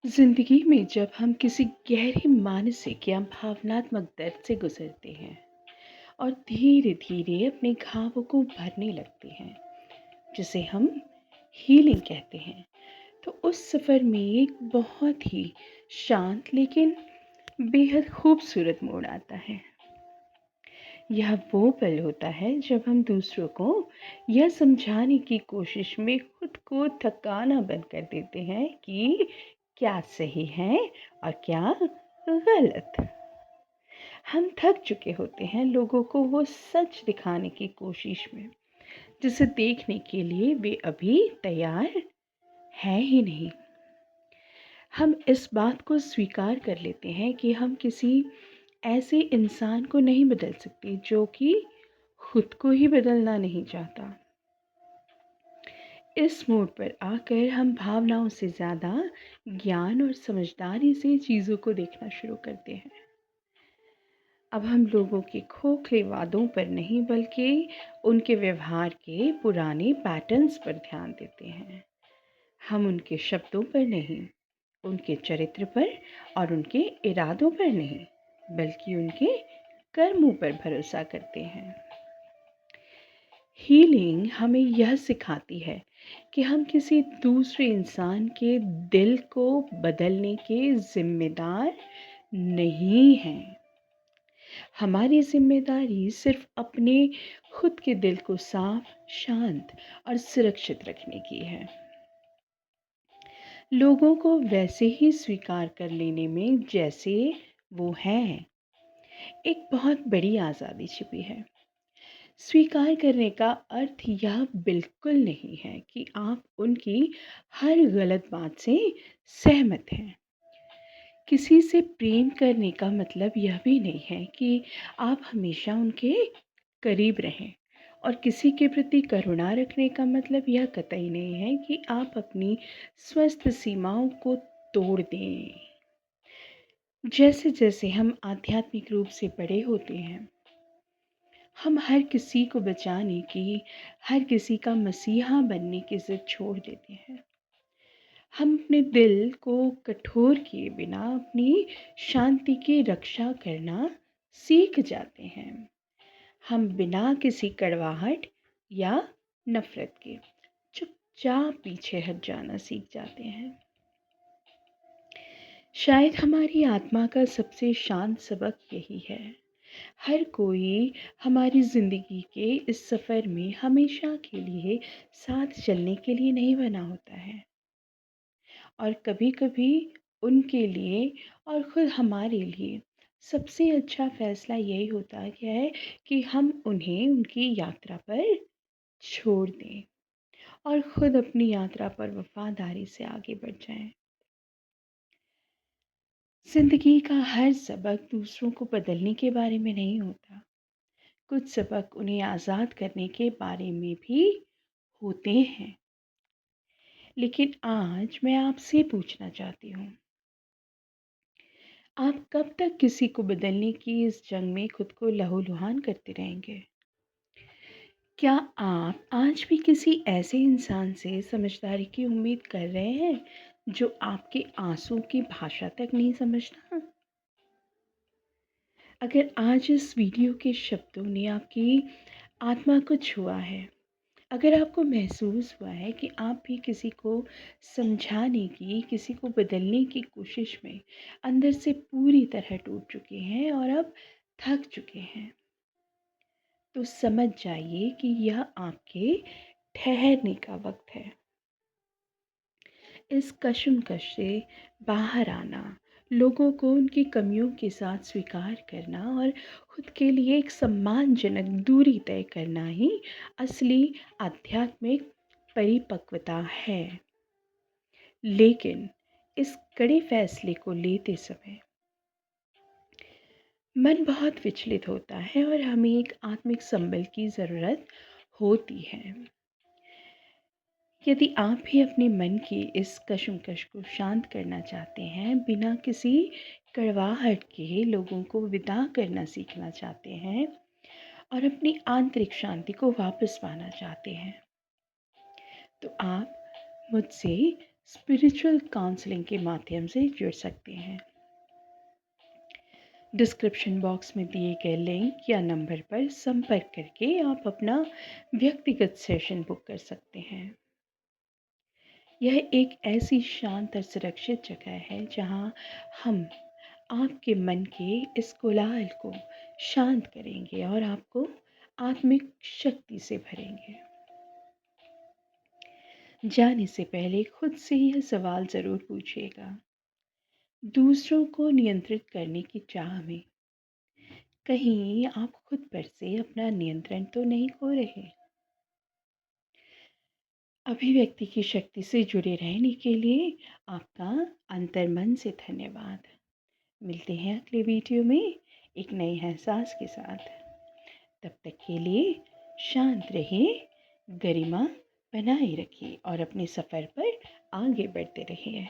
जिंदगी में जब हम किसी गहरे मानसिक या भावनात्मक दर्द से गुजरते हैं और धीरे धीरे अपने घावों को भरने लगते हैं, जिसे हम हीलिंग कहते हैं, तो उस सफ़र में एक बहुत ही शांत लेकिन बेहद खूबसूरत मोड़ आता है। यह वो पल होता है जब हम दूसरों को यह समझाने की कोशिश में खुद को थकाना बंद कर देते हैं कि क्या सही है और क्या गलत। हम थक चुके होते हैं लोगों को वो सच दिखाने की कोशिश में जिसे देखने के लिए वे अभी तैयार है ही नहीं। हम इस बात को स्वीकार कर लेते हैं कि हम किसी ऐसे इंसान को नहीं बदल सकते जो कि खुद को ही बदलना नहीं चाहता। इस मोड़ पर आकर हम भावनाओं से ज़्यादा ज्ञान और समझदारी से चीज़ों को देखना शुरू करते हैं। अब हम लोगों के खोखले वादों पर नहीं बल्कि उनके व्यवहार के पुराने पैटर्न्स पर ध्यान देते हैं। हम उनके शब्दों पर नहीं, उनके चरित्र पर और उनके इरादों पर नहीं, बल्कि उनके कर्मों पर भरोसा करते हैं। हीलिंग हमें यह सिखाती है कि हम किसी दूसरे इंसान के दिल को बदलने के जिम्मेदार नहीं हैं। हमारी जिम्मेदारी सिर्फ अपने खुद के दिल को साफ, शांत और सुरक्षित रखने की है। लोगों को वैसे ही स्वीकार कर लेने में जैसे वो हैं, एक बहुत बड़ी आज़ादी छिपी है। स्वीकार करने का अर्थ यह बिल्कुल नहीं है कि आप उनकी हर गलत बात से सहमत हैं। किसी से प्रेम करने का मतलब यह भी नहीं है कि आप हमेशा उनके करीब रहें, और किसी के प्रति करुणा रखने का मतलब यह कतई नहीं है कि आप अपनी स्वस्थ सीमाओं को तोड़ दें। जैसे जैसे हम आध्यात्मिक रूप से बड़े होते हैं, हम हर किसी को बचाने की, हर किसी का मसीहा बनने की ज़िद छोड़ देते हैं। हम अपने दिल को कठोर किए बिना अपनी शांति की रक्षा करना सीख जाते हैं। हम बिना किसी कड़वाहट या नफ़रत के चुपचाप पीछे हट जाना सीख जाते हैं। शायद हमारी आत्मा का सबसे शांत सबक यही है। हर कोई हमारी ज़िंदगी के इस सफ़र में हमेशा के लिए साथ चलने के लिए नहीं बना होता है, और कभी-कभी उनके लिए और ख़ुद हमारे लिए सबसे अच्छा फ़ैसला यही होता है कि हम उन्हें उनकी यात्रा पर छोड़ दें और ख़ुद अपनी यात्रा पर वफ़ादारी से आगे बढ़ जाएँ। ज़िंदगी का हर सबक दूसरों को बदलने के बारे में नहीं होता। कुछ सबक उन्हें आज़ाद करने के बारे में भी होते हैं। लेकिन आज मैं आपसे पूछना चाहती हूँ, आप कब तक किसी को बदलने की इस जंग में खुद को लहूलुहान करते रहेंगे? क्या आप आज भी किसी ऐसे इंसान से समझदारी की उम्मीद कर रहे हैं जो आपके आंसू की भाषा तक नहीं समझता? अगर आज इस वीडियो के शब्दों ने आपकी आत्मा को छुआ है, अगर आपको महसूस हुआ है कि आप भी किसी को समझाने की, किसी को बदलने की कोशिश में अंदर से पूरी तरह टूट चुके हैं और अब थक चुके हैं, तो समझ जाइए कि यह आपके ठहरने का वक्त है। इस कशमकश से बाहर आना, लोगों को उनकी कमियों के साथ स्वीकार करना और खुद के लिए एक सम्मानजनक दूरी तय करना ही असली आध्यात्मिक परिपक्वता है। लेकिन इस कड़े फैसले को लेते समय मन बहुत विचलित होता है और हमें एक आत्मिक संबल की ज़रूरत होती है। यदि आप भी अपने मन की इस कशमकश को शांत करना चाहते हैं, बिना किसी कड़वाहट के लोगों को विदा करना सीखना चाहते हैं और अपनी आंतरिक शांति को वापस पाना चाहते हैं, तो आप मुझसे स्पिरिचुअल काउंसलिंग के माध्यम से जुड़ सकते हैं। डिस्क्रिप्शन बॉक्स में दिए गए लिंक या नंबर पर संपर्क करके आप अपना व्यक्तिगत सेशन बुक कर सकते हैं। यह एक ऐसी शांत और सुरक्षित जगह है जहां हम आपके मन के इस कोलाहल को शांत करेंगे और आपको आत्मिक शक्ति से भरेंगे। जाने से पहले खुद से यह सवाल ज़रूर पूछिएगा, दूसरों को नियंत्रित करने की चाह में कहीं आप खुद पर से अपना नियंत्रण तो नहीं खो रहे? अभिव्यक्ति की शक्ति से जुड़े रहने के लिए आपका अंतर्मन से धन्यवाद। मिलते हैं अगले वीडियो में एक नए एहसास के साथ। तब तक के लिए शांत रहिए, गरिमा बनाए रखिए और अपने सफ़र पर आगे बढ़ते रहिए।